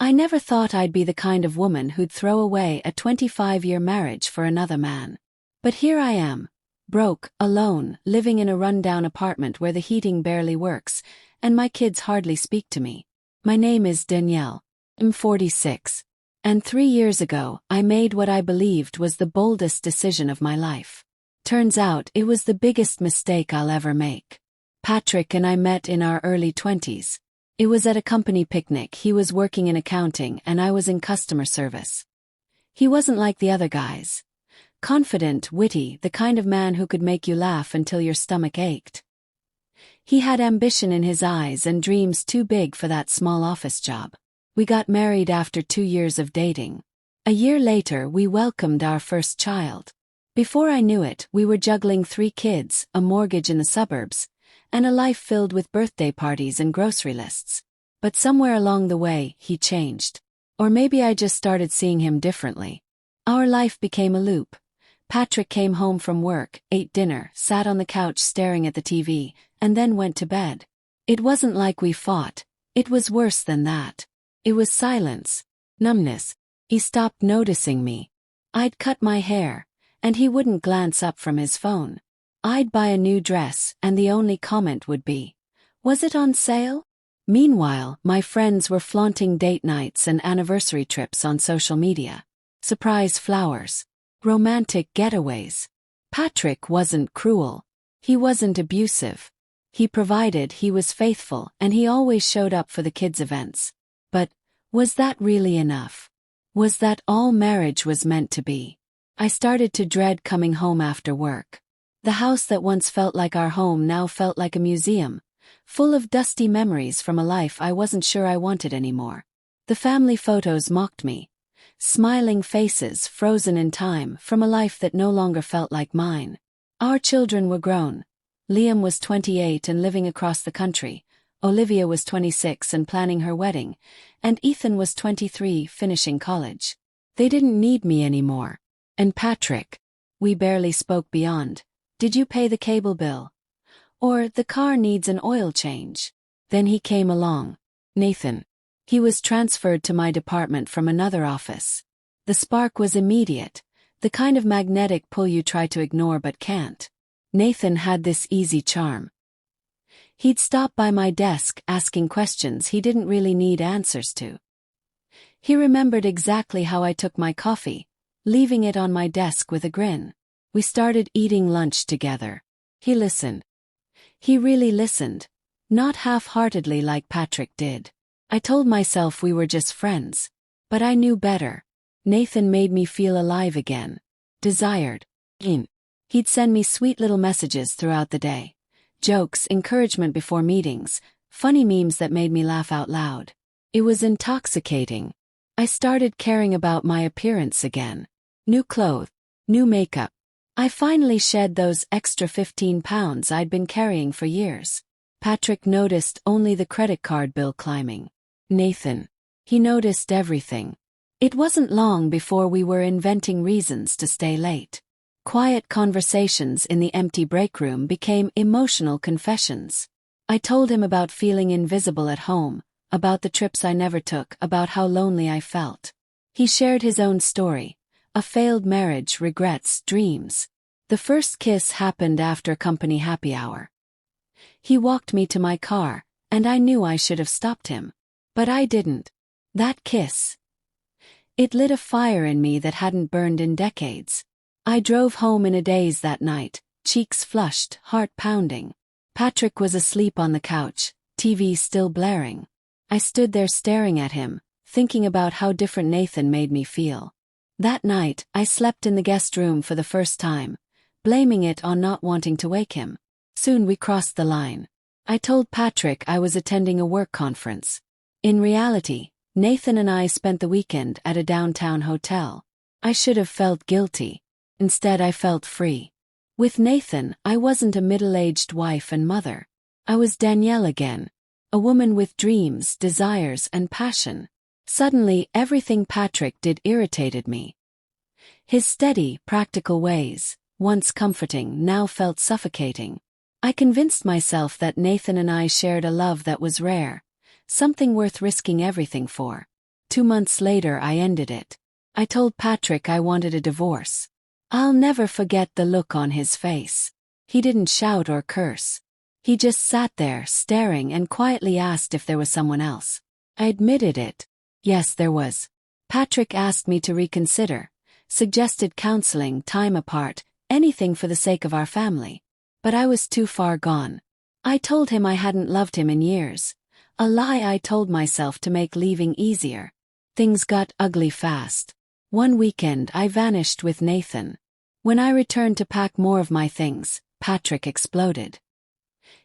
I never thought I'd be the kind of woman who'd throw away a 25-year marriage for another man. But here I am, broke, alone, living in a run-down apartment where the heating barely works, and my kids hardly speak to me. My name is Danielle. I'm 46. And 3 years ago, I made what I believed was the boldest decision of my life. Turns out it was the biggest mistake I'll ever make. Patrick and I met in our early 20s. It was at a company picnic. He was working in accounting and I was in customer service. He wasn't like the other guys. Confident, witty, the kind of man who could make you laugh until your stomach ached. He had ambition in his eyes and dreams too big for that small office job. We got married after 2 years of dating. A year later, we welcomed our first child. Before I knew it, we were juggling 3 kids, a mortgage in the suburbs, and a life filled with birthday parties and grocery lists. But somewhere along the way, he changed. Or maybe I just started seeing him differently. Our life became a loop. Patrick came home from work, ate dinner, sat on the couch staring at the TV, and then went to bed. It wasn't like we fought. It was worse than that. It was silence, numbness. He stopped noticing me. I'd cut my hair, and he wouldn't glance up from his phone. I'd buy a new dress, and the only comment would be, "Was it on sale?" Meanwhile, my friends were flaunting date nights and anniversary trips on social media. Surprise flowers. Romantic getaways. Patrick wasn't cruel. He wasn't abusive. He provided, he was faithful, and he always showed up for the kids' events. But, was that really enough? Was that all marriage was meant to be? I started to dread coming home after work. The house that once felt like our home now felt like a museum, full of dusty memories from a life I wasn't sure I wanted anymore. The family photos mocked me. Smiling faces frozen in time from a life that no longer felt like mine. Our children were grown. Liam was 28 and living across the country. Olivia was 26 and planning her wedding, and Ethan was 23 finishing college. They didn't need me anymore. And Patrick, we barely spoke beyond, "Did you pay the cable bill?" Or, "The car needs an oil change." Then he came along. Nathan. He was transferred to my department from another office. The spark was immediate, the kind of magnetic pull you try to ignore but can't. Nathan had this easy charm. He'd stop by my desk asking questions he didn't really need answers to. He remembered exactly how I took my coffee, leaving it on my desk with a grin. We started eating lunch together. He listened. He really listened, not half-heartedly like Patrick did. I told myself we were just friends, but I knew better. Nathan made me feel alive again. Desired. He'd send me sweet little messages throughout the day. Jokes, encouragement before meetings, funny memes that made me laugh out loud. It was intoxicating. I started caring about my appearance again. New clothes, new makeup. I finally shed those extra 15 pounds I'd been carrying for years. Patrick noticed only the credit card bill climbing. Nathan. He noticed everything. It wasn't long before we were inventing reasons to stay late. Quiet conversations in the empty break room became emotional confessions. I told him about feeling invisible at home, about the trips I never took, about how lonely I felt. He shared his own story, a failed marriage, regrets, dreams. The first kiss happened after company happy hour. He walked me to my car, and I knew I should have stopped him. But I didn't. That kiss. It lit a fire in me that hadn't burned in decades. I drove home in a daze that night, cheeks flushed, heart pounding. Patrick was asleep on the couch, TV still blaring. I stood there staring at him, thinking about how different Nathan made me feel. That night, I slept in the guest room for the first time, blaming it on not wanting to wake him. Soon we crossed the line. I told Patrick I was attending a work conference. In reality, Nathan and I spent the weekend at a downtown hotel. I should have felt guilty. Instead, I felt free. With Nathan, I wasn't a middle-aged wife and mother. I was Danielle again. A woman with dreams, desires, and passion. Suddenly, everything Patrick did irritated me. His steady, practical ways, once comforting, now felt suffocating. I convinced myself that Nathan and I shared a love that was rare, something worth risking everything for. 2 months later I ended it. I told Patrick I wanted a divorce. I'll never forget the look on his face. He didn't shout or curse. He just sat there staring and quietly asked if there was someone else. I admitted it. Yes, there was. Patrick asked me to reconsider, suggested counseling, time apart, anything for the sake of our family. But I was too far gone. I told him I hadn't loved him in years, a lie I told myself to make leaving easier. Things got ugly fast. One weekend I vanished with Nathan. When I returned to pack more of my things, Patrick exploded.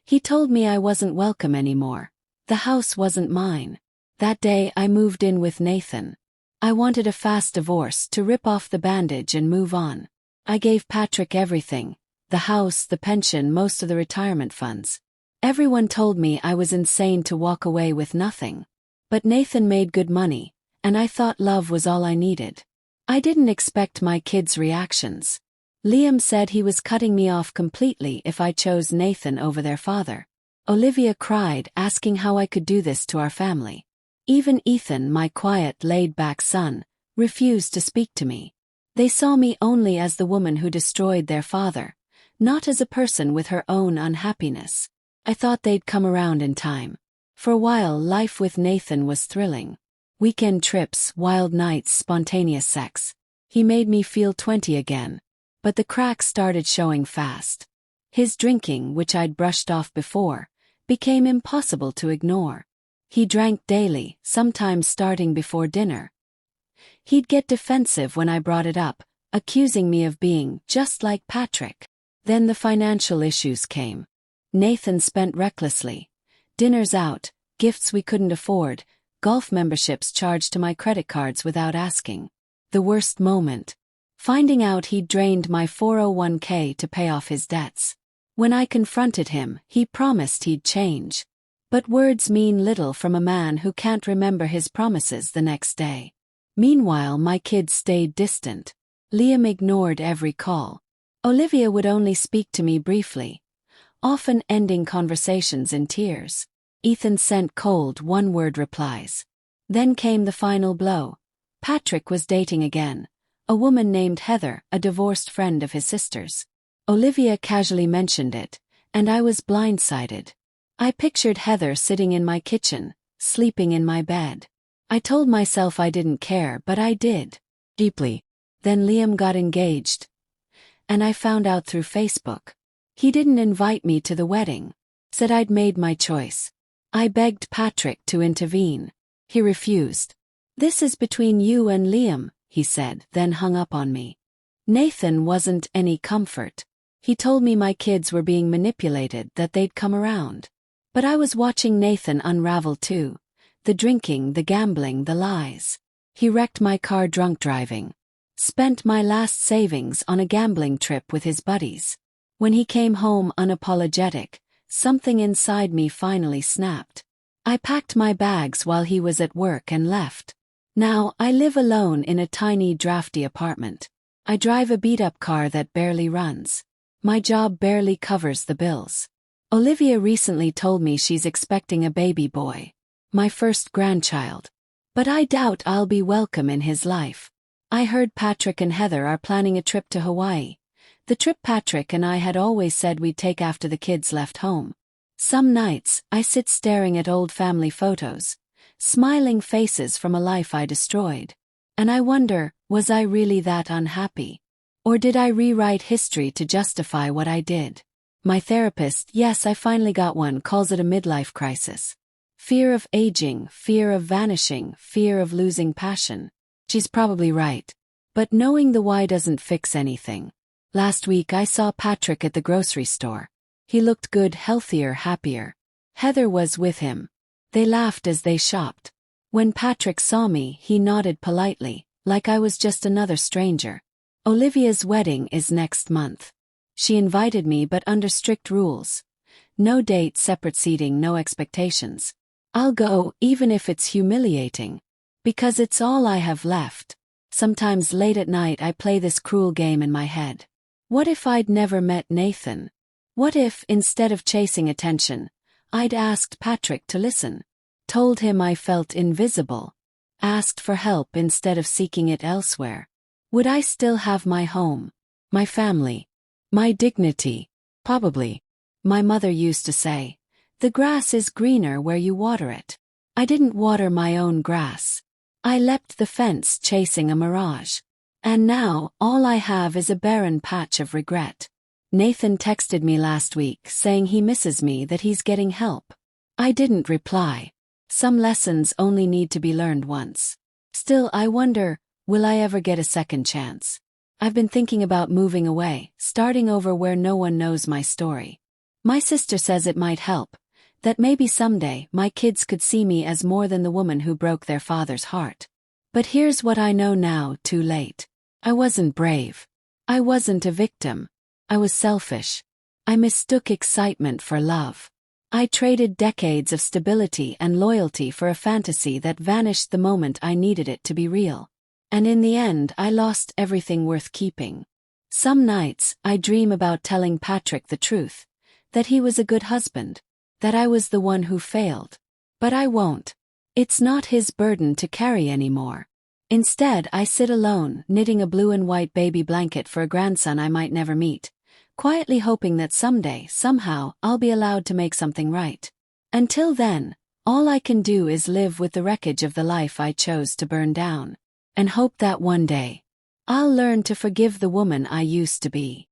He told me I wasn't welcome anymore. The house wasn't mine. That day I moved in with Nathan. I wanted a fast divorce to rip off the bandage and move on. I gave Patrick everything: the house, the pension, most of the retirement funds. Everyone told me I was insane to walk away with nothing. But Nathan made good money, and I thought love was all I needed. I didn't expect my kids' reactions. Liam said he was cutting me off completely if I chose Nathan over their father. Olivia cried, asking how I could do this to our family. Even Ethan, my quiet, laid-back son, refused to speak to me. They saw me only as the woman who destroyed their father, not as a person with her own unhappiness. I thought they'd come around in time. For a while, life with Nathan was thrilling. Weekend trips, wild nights, spontaneous sex. He made me feel 20 again. But the cracks started showing fast. His drinking, which I'd brushed off before, became impossible to ignore. He drank daily, sometimes starting before dinner. He'd get defensive when I brought it up, accusing me of being just like Patrick. Then the financial issues came. Nathan spent recklessly. Dinners out, gifts we couldn't afford, golf memberships charged to my credit cards without asking. The worst moment: finding out he'd drained my 401k to pay off his debts. When I confronted him, he promised he'd change. But words mean little from a man who can't remember his promises the next day. Meanwhile, my kids stayed distant. Liam ignored every call. Olivia would only speak to me briefly, often ending conversations in tears. Ethan sent cold, one-word replies. Then came the final blow. Patrick was dating again. A woman named Heather, a divorced friend of his sister's. Olivia casually mentioned it, and I was blindsided. I pictured Heather sitting in my kitchen, sleeping in my bed. I told myself I didn't care, but I did. Deeply. Then Liam got engaged. And I found out through Facebook. He didn't invite me to the wedding. Said I'd made my choice. I begged Patrick to intervene. He refused. "This is between you and Liam," he said, then hung up on me. Nathan wasn't any comfort. He told me my kids were being manipulated, that they'd come around. But I was watching Nathan unravel too. The drinking, the gambling, the lies. He wrecked my car drunk driving. Spent my last savings on a gambling trip with his buddies. When he came home unapologetic, something inside me finally snapped. I packed my bags while he was at work and left. Now, I live alone in a tiny, drafty apartment. I drive a beat-up car that barely runs. My job barely covers the bills. Olivia recently told me she's expecting a baby boy. My first grandchild. But I doubt I'll be welcome in his life. I heard Patrick and Heather are planning a trip to Hawaii. The trip Patrick and I had always said we'd take after the kids left home. Some nights, I sit staring at old family photos, smiling faces from a life I destroyed. And I wonder, was I really that unhappy? Or did I rewrite history to justify what I did? My therapist, yes, I finally got one, calls it a midlife crisis. Fear of aging, fear of vanishing, fear of losing passion. She's probably right. But knowing the why doesn't fix anything. Last week I saw Patrick at the grocery store. He looked good, healthier, happier. Heather was with him. They laughed as they shopped. When Patrick saw me, he nodded politely, like I was just another stranger. Olivia's wedding is next month. She invited me, but under strict rules. No date, separate seating, no expectations. I'll go, even if it's humiliating. Because it's all I have left. Sometimes late at night I play this cruel game in my head. What if I'd never met Nathan? What if, instead of chasing attention, I'd asked Patrick to listen? Told him I felt invisible. asked for help instead of seeking it elsewhere? Would I still have my home, my family, my dignity? Probably. My mother used to say, "The grass is greener where you water it." I didn't water my own grass. I leapt the fence chasing a mirage. And now, all I have is a barren patch of regret. Nathan texted me last week saying he misses me, that he's getting help. I didn't reply. Some lessons only need to be learned once. Still, I wonder, will I ever get a second chance? I've been thinking about moving away, starting over where no one knows my story. My sister says it might help, that maybe someday my kids could see me as more than the woman who broke their father's heart. But here's what I know now, too late. I wasn't brave. I wasn't a victim. I was selfish. I mistook excitement for love. I traded decades of stability and loyalty for a fantasy that vanished the moment I needed it to be real. And in the end, I lost everything worth keeping. Some nights, I dream about telling Patrick the truth, that he was a good husband, that I was the one who failed. But I won't. It's not his burden to carry anymore. Instead, I sit alone, knitting a blue and white baby blanket for a grandson I might never meet, quietly hoping that someday, somehow, I'll be allowed to make something right. Until then, all I can do is live with the wreckage of the life I chose to burn down, and hope that one day, I'll learn to forgive the woman I used to be.